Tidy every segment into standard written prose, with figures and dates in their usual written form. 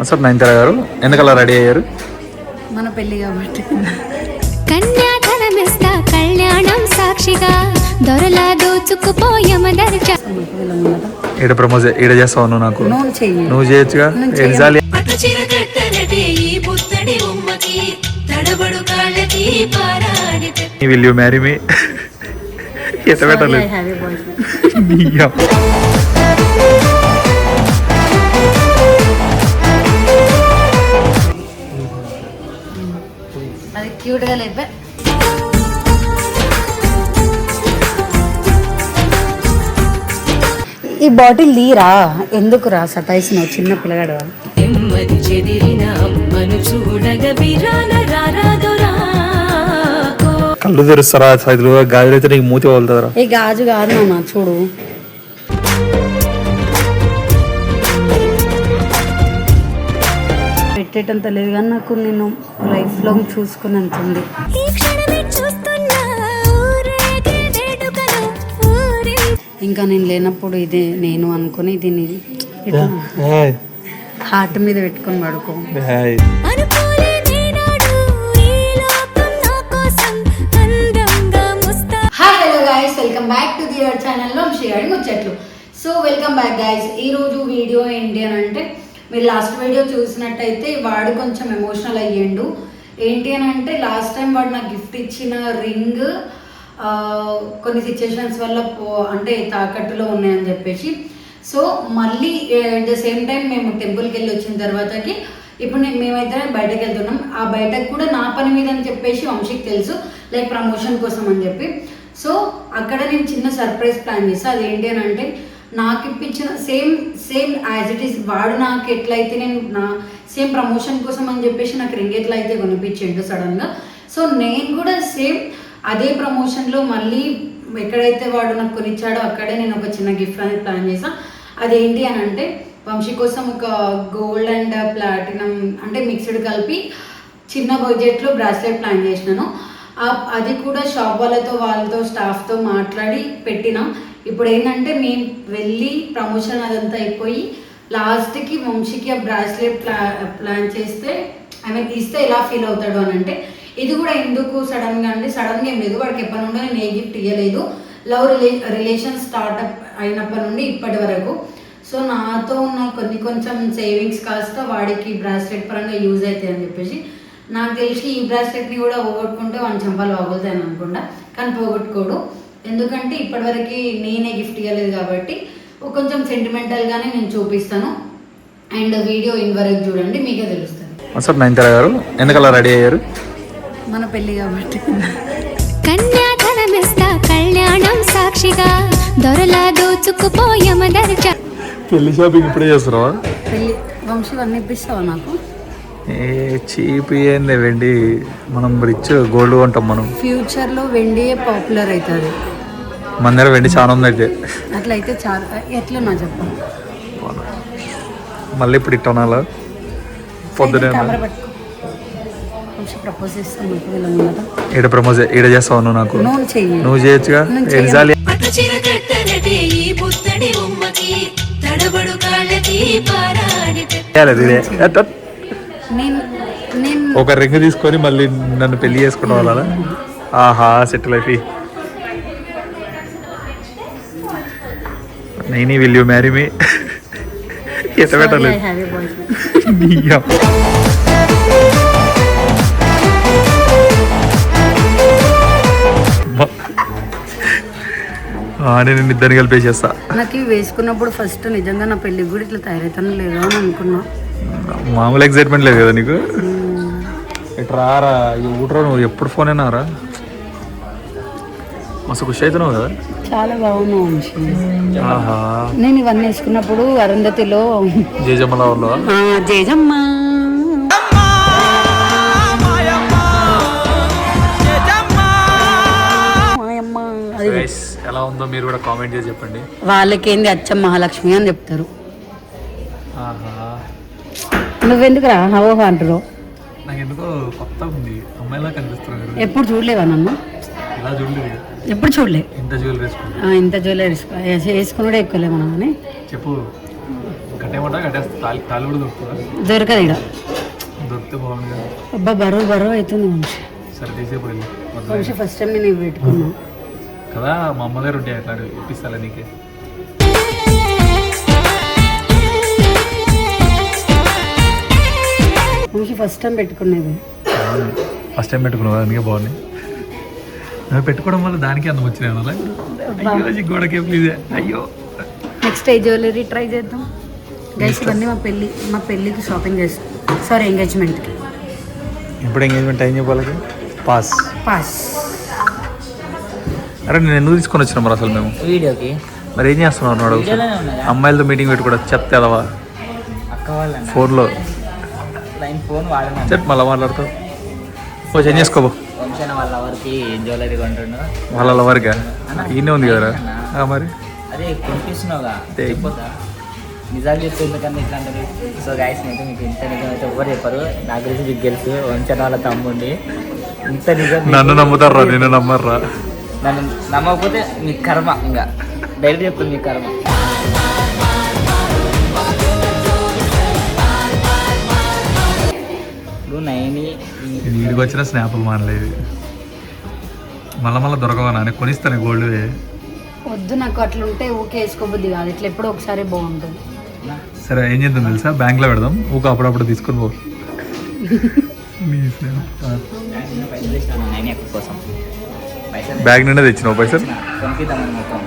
Sir Nayanthara గారు ఎందుకలా ready అయ్యారు? మన పెళ్లి కాబట్టి. కన్యాధనమిస్తా కళ్యాణం సాక్షిగా దొరలా దోచుకుపోయమదర్చ ఈడ ప్రమోజ్ ఈడ చేస్తావు నువ్వు? నాకు నువ్వు చేయొచ్చుగా. ఎన్నిసార్లు విల్ యూ మ్యారీ మీ? ఎట్ట పెట్టలేదు. అది క్యూట్ గా లేపే. ఈ బాటిల్ తీరా, ఎందుకురా సతాయిస్తున్నావు చిన్న పిల్లగాడు? కళ్ళు తెరుస్తారా? సైజులు గాజులు అయితే నీకు మూతి వదులుతారా? ఈ గాజు కాదు నాన్న, చూడు. పెట్టేటంత లేదు కానీ నాకు నేను లైఫ్ లో చూసుకున్నంత ఉంది. ఇంకా నేను లేనప్పుడు ఇదే నేను అనుకుని దీన్ని హార్ట్ మీద పెట్టుకొని పడుకో. వెల్కమ్ బ్యాక్ టు ది ఛానల్లో షేర్ ముచ్చట్లు. So welcome back guys. ఈరోజు వీడియో ఏంటి అని అంటే, మీరు లాస్ట్ వీడియో చూసినట్టయితే వాడు కొంచెం ఎమోషనల్ అయ్యిండు. ఏంటి అని అంటే, లాస్ట్ టైం వాడు నాకు గిఫ్ట్ ఇచ్చిన రింగ్ కొన్ని సిచ్యుయేషన్స్ వల్ల అంటే తాకట్టులో ఉన్నాయని చెప్పేసి, సో మళ్ళీ అట్ ద సేమ్ టైం మేము టెంపుల్కి వెళ్ళి వచ్చిన తర్వాతకి ఇప్పుడు మేమైతే బయటకు వెళ్తున్నాం. ఆ బయటకు కూడా నా పని మీద అని చెప్పేసి వంశీకి తెలుసు, లైక్ ప్రమోషన్ కోసం అని చెప్పి. సో అక్కడ నేను చిన్న సర్ప్రైజ్ ప్లాన్ చేస్తాను. అదేంటి అని అంటే, నాకు ఇప్పించిన సేమ్ యాజ్ ఇట్ ఈస్ వాడు నాకు ఎట్లయితే నేను నా సేమ్ ప్రమోషన్ కోసం అని చెప్పేసి నాకు రింగ్ ఎట్లయితే కొనిపించిండు సడన్గా, సో నేను కూడా సేమ్ అదే ప్రమోషన్లో మళ్ళీ ఎక్కడైతే వాడు నాకు కొనిచ్చాడో అక్కడే నేను ఒక చిన్న గిఫ్ట్ అనేది ప్లాన్ చేసాను. అదేంటి అని అంటే, వంశీ కోసం ఒక గోల్డ్ అండ్ ప్లాటినం అంటే మిక్స్డ్ కలిపి చిన్న బడ్జెట్లో బ్రాస్లెట్ ప్లాన్ చేసినాను. అది కూడా షాప్ వాళ్ళతో స్టాఫ్తో మాట్లాడి పెట్టినా. ఇప్పుడు ఏంటంటే, మేము వెళ్ళి ప్రమోషన్ అదంతా అయిపోయి లాస్ట్కి వంశీకి ఆ బ్రాస్లెట్ ప్లాన్ చేస్తే ఇస్తే ఎలా ఫీల్ అవుతాడు అని అంటే, ఇది కూడా ఎందుకు సడన్గా అంటే, సడన్గా ఏం లేదు, వాడికి ఎప్పటి నుండో నేను ఏ గిఫ్ట్ ఇవ్వలేదు. లవ్ రిలేషన్ స్టార్ట్అప్ అయినప్పటి నుండి ఇప్పటి వరకు. సో నాతో ఉన్న కొంచెం సేవింగ్స్ కాస్త వాడికి బ్రాస్లెట్ పరంగా యూజ్ అవుతాయి అని చెప్పేసి, నాకు తెలిసి ఈ బ్రాస్లెట్ని కూడా పోగొట్టుకుంటే వాడిని చంపాలు బాగుతాయని అనుకుంటా. కానీ పోగొట్టుకోడు, ఎందుకంటే ఇప్పటివరకు నేనే గిఫ్ట్ ఇవ్వలేదు కాబట్టి కొంచెం సెంటిమెంటల్గానే నేను చూపిస్తాను. అండ్ వీడియో ఇన్ వరకు చూడండి, మీకే తెలుస్తుంది. సార్ నయనతార గారు ఎందుకలా రెడీ అయ్యారు? మన పెళ్లి కాబట్టి. కన్యాధనమిస్తా కళ్యాణం సాక్షిగా దొరలా దోచుకుపోయమదర్చ. పెళ్లి షాపింగ్ ఇప్పుడే చేస్తున్నావా? పెళ్లి వంశీ అన్నీ ఇప్పిస్తావా నాకు? చీప్ ఏంది వెండి, మనం రిచ్ గోల్డ్ కొంటాం మనం. ఫ్యూచర్లో వెండి పాపులర్ అవుతుంది. మన దగ్గర వెండి చాలా ఉంది. అయితే అట్లయితే చాలా ఎట్లా నా చెప్పాలి. మళ్ళీ ఇప్పుడు ఇట్టనాలా పొద్దునే ప్రపోజ్ చేస్తాను. ఈడ ప్రమోజ్ ఈడ చేస్తావు నువ్వు? నాకు నువ్వు చేయొచ్చుగా. ఎన్నిసార్లు ఒక రింగ్ తీసుకొని మళ్ళీ నన్ను పెళ్లి చేసుకున్న వాళ్ళ. ఆహా, సెటిల్ అయిపోయి. నేను విల్ యూ మ్యారీ మీ? ఎట్ట పెట్టలేదు. నేను ఇద్దరిని కలిపేసేస్తా. నాకు ఇవి వేసుకున్నప్పుడు ఫస్ట్ నిజంగా నా పెళ్లికి కూడా ఇట్లా తయారైతాను లేదా అని అనుకున్నా. మామూలు ఎక్సైట్మెంట్ లేదు కదా నీకు? ఇటు రారా ఊటరా, నువ్వు ఎప్పుడు ఫోన్ అయినారా? మస్తు ఖుషి అవుతున్నావు కదా? చాలా బాగున్నావు వంశీ. నేను ఇవన్నీ వేసుకున్నప్పుడు అరుంధతిలో జేజమ్మలో జేజమ్మ ఎలా ఉందో మీరు కూడా కామెంట్ చేసి చెప్పండి. వాళ్ళకేంది అచ్చం మహాలక్ష్మి అని చెప్తారు. నువ్వెందుకు రా హవోహా అంటారు? నాకు ఎందుకో కొత్త ఉంది, అమ్మాయిలా కనిపిస్తున్నారు. ఎప్పుడు చూడలేవా నన్ను? ఇలా చూడలేదు, ఎప్పుడు చూడలే. ఇంత జ్యువెలరీ ఇంత జ్యువెలరీ వేసుకుని కూడా ఎక్కువలే మనం అని చెప్పు. గట్టే కట్టేయమంటా కట్టేస్తా తాళి కూడా దొరుకుతుందా? దొరకదు ఇక్కడ. దొరికితే బాగుంది కదా. అబ్బా బరువు అవుతుంది వంశీ. సరే తీసేపోయింది వంశీ ఫస్ట్ టైం నేను ఇవి పెట్టుకున్నా కదా. మా అమ్మ దగ్గర ఉంటాయి అట్లా ఇప్పిస్తాలే నీకే. వంశీ ఫస్ట్ టైం పెట్టుకునేది. ఫస్ట్ టైం పెట్టుకున్నావు అందుకే బాగుంది. నువ్వు పెట్టుకోవడం వల్ల దానికి అందం వచ్చినాయి అలా. అయ్యో గోడకే ప్లీజ్. అయ్యో నెక్స్ట్ ఏ జ్యువెలరీ ట్రై చేద్దాం గైస్. ఇవన్నీ మా పెళ్ళికి షాపింగ్ చేస్తాం. సారీ ఎంగేజ్మెంట్కి. ఇప్పుడు ఎంగేజ్మెంట్ టైం చెప్పాలి. పాస్. అరే నేను ఎందుకు తీసుకొని వచ్చినా మరి అసలు మేము వీడియోకి? మరి ఏం చేస్తున్నావు అన్నాడు. అమ్మాయిలతో మీటింగ్ పెట్టుకోవడం చెప్తే అదవా అక్క వాళ్ళ ఫోన్లో ఫోన్ వాడినా చెప్పు మళ్ళీ మాట్లాడుతావు. ఓ చేంజ్ చేసుకోబో. వంశన వాళ్ళ ఎవరికి జ్యువెలరీ కొంటుండు. వాళ్ళ ఎవరిగా ఈయనే ఉంది కదరా. మరి అదే కొనిపిస్తున్నావుగా చెప్పొద్దా? నిజాలు చెప్తే ఎందుకన్నా ఇట్లా అంటారు. సో గాయస్ అయితే మీకు ఇంత నిజం అయితే ఎవరు చెప్పరు. నా గురించి మీకు తెలుసు. వంశన వాళ్ళ తమ్ముండి ఇంత నిజం. నన్ను నమ్ముతారా నేను నమ్మర్రా? నన్ను నమ్మకపోతే మీ కర్మ. ఇంకా డైరెక్ట్ చెప్తుంది మీ కర్మ. ఇప్పుడు నైని వీడికి వచ్చిన స్నాపులు మానలేదు. మళ్ళీ దొరకవా నాన్న కొనిస్తాను గోల్డ్. వద్దు నాకు అట్లా ఉంటే ఊకే వేసుకోబుద్ది కాదు. ఇట్లా ఎప్పుడో ఒకసారి బాగుంటుంది. సరే ఏం చేద్దాం తెలుసా, బ్యాంక్లో పెడదాం. ఊక అప్పుడప్పుడు తీసుకొని పో. పైసలు ఇస్తాను నైని అక్క కోసం. పైసలు బ్యాగ్ నిండా తెచ్చినావు పైసలు. కొనిపిద్దామని మొత్తం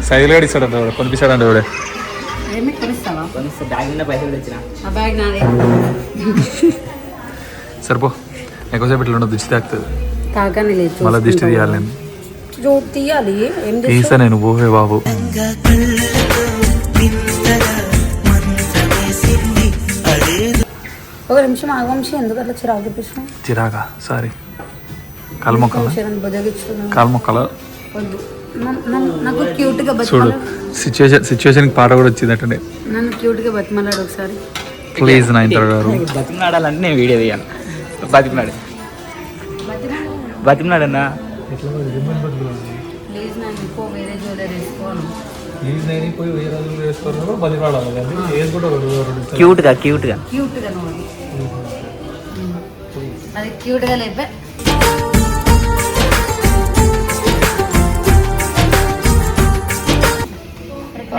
సైజులు కూడా ఇస్తాడంట కొనిపిస్తాడంట ఇవిడే. ఏమి కొనిస్తావా? కొనిస్తే బ్యాగ్ నిండా పైసలు తెచ్చిన. ఆ బ్యాగ్ నాదే. సరిపో ఎక్కువసేపు ఇట్లా ఉండదు. దిష్టి తాకుతుంది. తాగానే లేదు. మళ్ళీ దిష్టి తీయాలి నేను. తీయాలి. ఏం తీసా నేను. పోవే బాబు. ఒక నిమిషం ఆగవంశీ. ఎందుకు అట్లా చిరాకు చూపిస్తున్నావు? చిరాగా సారీ. కాలు మొక్కల కాలు మొక్కల వద్దు. నాకు క్యూట్గా చూడు. సిచ్యువేషన్కి పాట కూడా వచ్చింది అటండి. నన్ను క్యూట్గా బతిమలాడు ఒకసారి ప్లీజ్ నయనతార గారు. బతిమలాడాలంటే నేను వీడియో తీయాలి. బతిమలాడన్నా ప్లీజ్ నన్ను ఇంకో వేరే జ్యువెలరీ వేసుకోను. క్యూట్గా క్యూట్గా నువ్వు అది క్యూట్గా లేపే.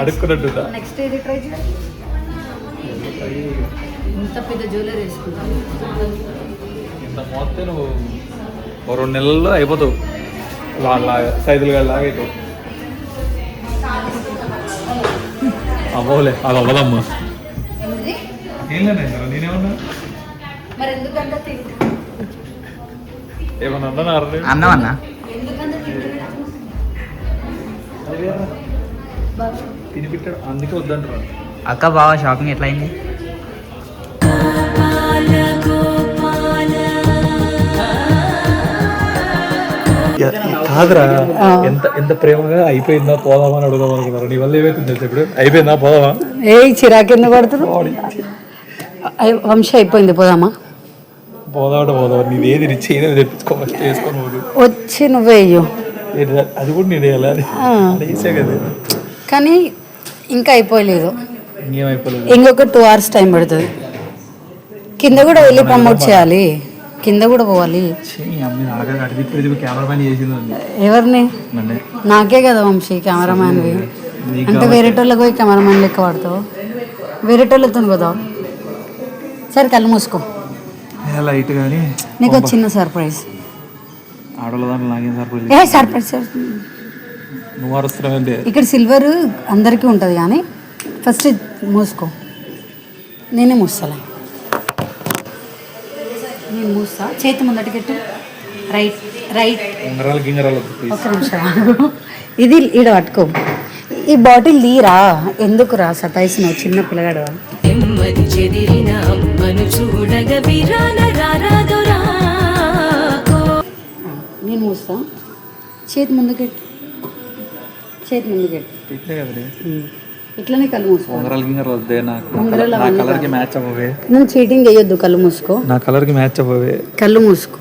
అడుక్కున్నట్టు నెక్స్ట్ ఏది ట్రై చేయాలి? ఇంత పెద్ద జ్యువెలరీ వేసుకుంటాను. ఇంత మొత్తం నువ్వు 2 నెలల్లో అయిపోతావు. వాళ్ళ సైజులు లాగా అవుతావు. అవ్వలే అది అవ్వదమ్మా. ఏం లేదా నేనేమన్నా మరి ఎందుకంటే ఏమన్నా అన్నా అన్నమన్నా తినిపిట్టాడు అందుకే వద్దంటారు. అక్క బావ షాపింగ్ ఎట్లా అయింది? కాదురా ఎంత ప్రేమగా అయిపోయిందా పోదామని అడుగుదాం అనుకున్నారు. నీ వల్ల ఏమైతుంది ఇప్పుడు? అయిపోయిందా పోదామా? ఏ చిరాకు ఎందుకు పడుతుంది? వంశీ అయిపోయింది పోదామా? పోదాం. నీది ఏది రిచ్ ఏదో తెప్పించుకోవాలి చేసుకొని వచ్చి నువ్వే అయ్యో. అది కూడా నేను వేయాలి. వేసే కదా. కానీ ఇంకా అయిపోలేదు. ఇంకేమైపోలేదు. ఇంకొక 2 hours టైం పడుతుంది. కింద కూడా వెళ్ళి ప్రమోట్ చేయాలి. కింద కూడా పోవాలి. కెమెరామ్యాన్ చేసింది ఎవరిని? నాకే కదా వంశీ కెమెరామ్యాన్వి. అంటే వేరేటోళ్ళకి పోయి కెమెరామ్యాన్ లెక్క వాడతావు. వేరేటోళ్ళతో పోతావు. సరే కళ్ళు మూసుకో. లైట్ కానీ నీకు ఒక చిన్న సర్ప్రైజ్. ఆడోళ్ళ దాంట్లో నాకేం సర్ప్రైజ్? సర్ప్రైజ్ నువ్వు అరుస్తున్నావంటే ఇక్కడ సిల్వర్ అందరికీ ఉంటుంది కానీ ఫస్ట్ మూసుకో. నేనే మూస్తాలే. నేను మూస్తా. చేతి ముందటికెట్టు. రైట్ గింగరాలు ఒక నిమిషం. ఇది ఈడ పట్టుకో. ఈ బాటిల్ తీరా. ఎందుకురా సతాయిస్తున్నావు చిన్న పిల్లగాడు? నేను మూస్తా. చేతి ముందుకెట్టు. ఇట్లనే కళ్ళు మూసుకో. నువ్వు చీటింగ్ చేయొద్దు. కళ్ళు మూసుకో. నా కలర్కి మ్యాచ్ అవ్వవే. కళ్ళు మూసుకో.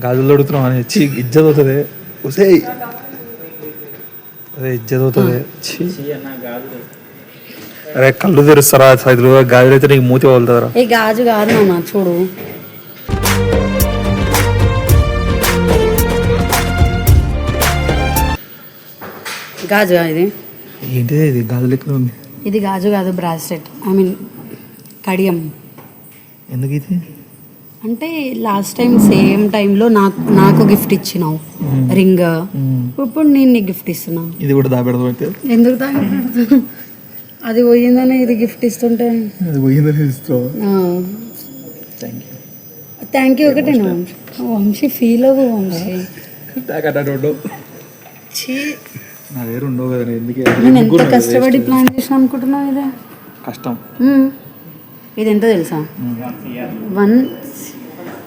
గాజులు దొడుతున్నావు అని ఇజ్జత్ అవుతుంది. అదే ఇజ్జతవుతుంది అన్న కాదు అరే కళ్ళు తెరుస్తారా సైజులు గాజులు అయితే నీకు మూతి వదులుతారా ఏ గాజు కాదు నాన్న చూడు గాజు ఇది ఏంటిది ఇది గాజులు ఎక్కడ ఉంది ఇది గాజు కాదు బ్రాస్లెట్ ఐ మీన్ కడియం ఎందుకు ఇది అంటే లాస్ట్ టైం సేమ్ టైంలో నాకు గిఫ్ట్ ఇచ్చినావు రింగ్ ఇప్పుడు నేను నీకు గిఫ్ట్ ఇస్తున్నా ఇది కూడా దాపెడదాం అయితే ఎందుకు తాగ అది పోయిందని ఇది గిఫ్ట్ ఇస్తుంటే అది పోయిందని ఇస్తావు థ్యాంక్ యూ ఒకటేనా వంశీ ఫీల్ అవ్వు వంశీ ఛీ, నా దగ్గర ఉండవు కదా ఎందుకే నేను ఎంత కష్టపడి ప్లాన్ చేసిన అనుకుంటున్నావు ఇదే కష్టం ఇది ఎంత తెలుసా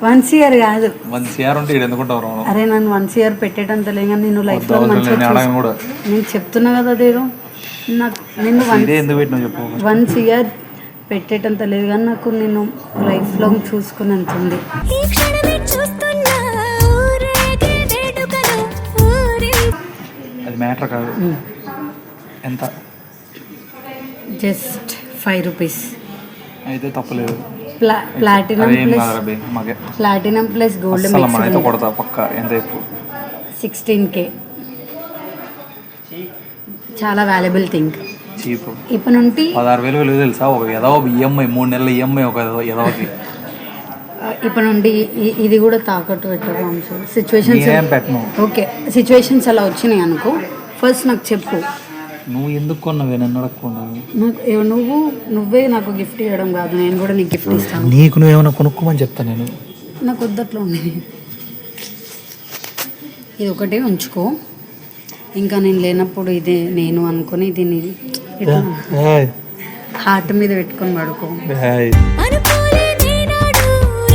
వన్స్ ఇయర్ కాదు 1 CR ఉంటే ఇది ఎందుకుంటావు అరే నన్ను 1 year పెట్టేటంత లేదు నేను లైఫ్ లో మంచిగా కూడా నేను చెప్తున్నా కదా అదేదో నాకు నిన్ను ఇదే ఎందుకు పెట్టినావు చెప్పు 1 year పెట్టేటంత లేదు కానీ నాకు నేను లైఫ్ లో చూసుకునేంత ఉంది ఈ క్షణమే చూస్తున్నా ఊరేగే వేడుకలో అది మ్యాటర్ కాదు ఎంత జస్ట్ 5 rupees అయితే తప్పలేదు ప్లాటినం అదేం ప్లస్ కాదురా బే మాకే ప్లాటినం ప్లస్ గోల్డ్ అసలు మనైతే కొడతా పక్క ఎంత చెప్పు 16K చాలా వాల్యుబుల్ థింగ్ చీప్ ఇప్పుడు నుండి 16,000 విలువ తెలుసా ఒక ఏదో ఈఎంఐ 3 నెలల ఈఎంఐ ఒక ఏదోకి ఇప్పుడు నుండి ఇది కూడా తాకట్టు పెట్టరు సిచ్యువేషన్స్ ఏం పెట్టను ఓకే సిచ్యువేషన్స్ అలా వచ్చినాయి అనుకో ఫస్ట్ నాకు చెప్పు నువ్వు ఎందుకు కొన్నావే నన్ను అడగకుండా నాకు నువ్వే నాకు గిఫ్ట్ ఇవ్వడం కాదు నేను కూడా నీకు గిఫ్ట్ ఇస్తాను నీకు నువ్వు ఏమైనా కొనుక్కోమని చెప్తాను నేను నాకు వద్దట్లో ఉంది ఇది ఒకటే ఉంచుకో ఇంకా నేను లేనప్పుడు ఇదే నేను అనుకుని దీన్ని హార్ట్ మీద పెట్టుకొని పడుకో అనుకోలేదేనాడు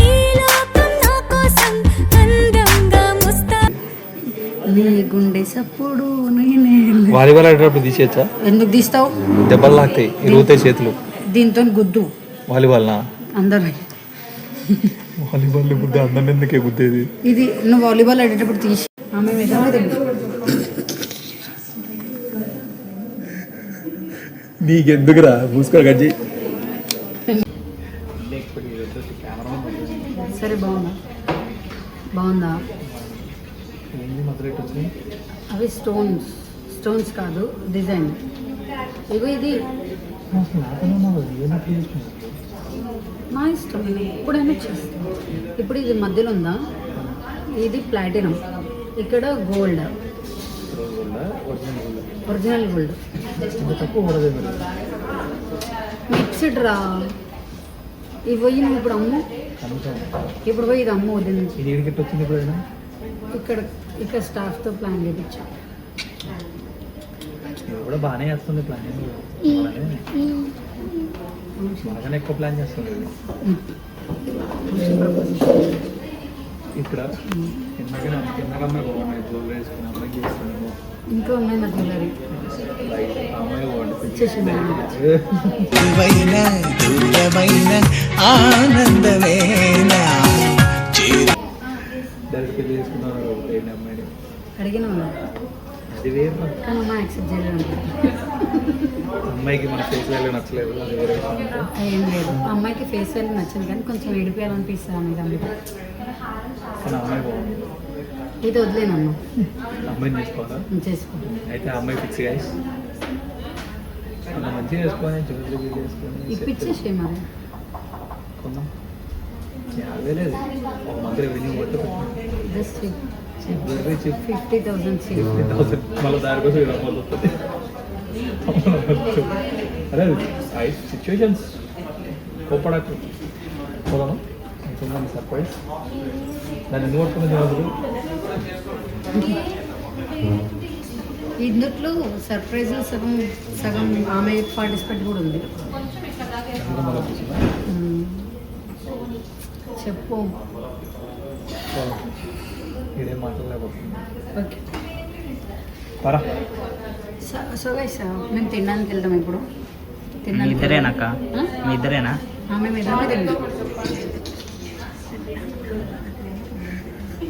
ఈ లోకం నా కోసం అందంగా ముస్తా నీ గుండె సప్పుడు నేనే వాలీబాల్ ఆడేటప్పుడు తీసేయచ్చా ఎందుకు తీస్తావు దెబ్బలు లాగుతాయి ఇరుగుతాయి చేతులు దీంతో గుద్దు వాలీబాల్నా అందరు వాలీబాల్ గుద్దే అందరిని ఎందుకే గుద్దేది ఇది నువ్వు వాలీబాల్ ఆడేటప్పుడు తీసి ఆమె మీద నీకెందుకురా మూసుకో గజ్జి సరే బాగుందా అవి స్టోన్స్ కాదు డిజైన్ ఇగో ఇది నా ఇష్టం ఇప్పుడైనా చేస్తాను ఇప్పుడు ఇది మధ్యలో ఉందా ఇది ప్లాటినం ఇక్కడ గోల్డ్ ఒరిజినల్ గోల్డ్ మిక్స్డ్ రా ఇవి పోయి నువ్వు ఇప్పుడు అమ్ము ఇప్పుడు పోయి ఇది అమ్ము వదిలి ఇక్కడ స్టాఫ్తో ప్లాన్ చేయించా కూడా బాగానే చేస్తుంది ప్లాన్ బాగానే ఎక్కువ ప్లాన్ చేస్తుంది ఇక్కడ కిందకన్నా బాగున్నాయి జ్యువెలరీ వేసుకుని అమ్మాయికి చేస్తున్నాము ఇంకో ఉన్నాయి నా జ్యువెలరీ దూరమైన ఆనందమేనా డైరెక్ట్ పెళ్లి చేసుకున్నారు అమ్మాయిని అడిగిన అది వేరు కానీ అమ్మ యాక్సెప్ట్ చేయలేదు అమ్మాయికి మన ఫేస్ వాల్యూ నచ్చలేదు అది వేరే ఏం లేదు అమ్మాయికి ఫేస్ వాల్యూ నచ్చింది కానీ కొంచెం ఏడిపోయాలనిపిస్తుంది మీద అందుకు కానీ అమ్మాయి బాగుంది ఇది వదిలేనమ్మా అమ్మాయిని చేసుకోవాలా చేసుకో అయితే అమ్మాయి ఫిక్స్ గైస్ మంచిగా చేసుకొని జ్యువెలరీ చేసుకొని ఇప్పించేసే మరి కొందాం 50 లేదు ఒక మంత్రి విని కొట్టు జస్ట్ జ్యువెలరీ చిప్ 50,000 మళ్ళీ దానికోసం ఇలా అమలు వస్తుంది అదే సిచ్యువేషన్స్ కోపడకు పోదాను ఇంకొంచెం సర్ప్రైజ్ దాన్ని ఎందుకు పడుతుంది జవాబు ఇందులో సర్ప్రైజ్ సగం ఆమె పార్టిసిపేట్ కూడా ఉంది చెప్పు ఇదేం మాట్లాడలేకపోతుంది ఓకే పరా సో గైస్ మేము తినడానికి వెళ్తాం ఇప్పుడు మీ ఇద్దరేనాక మీ ఇద్దరేనా ఆమె మీద తింటాం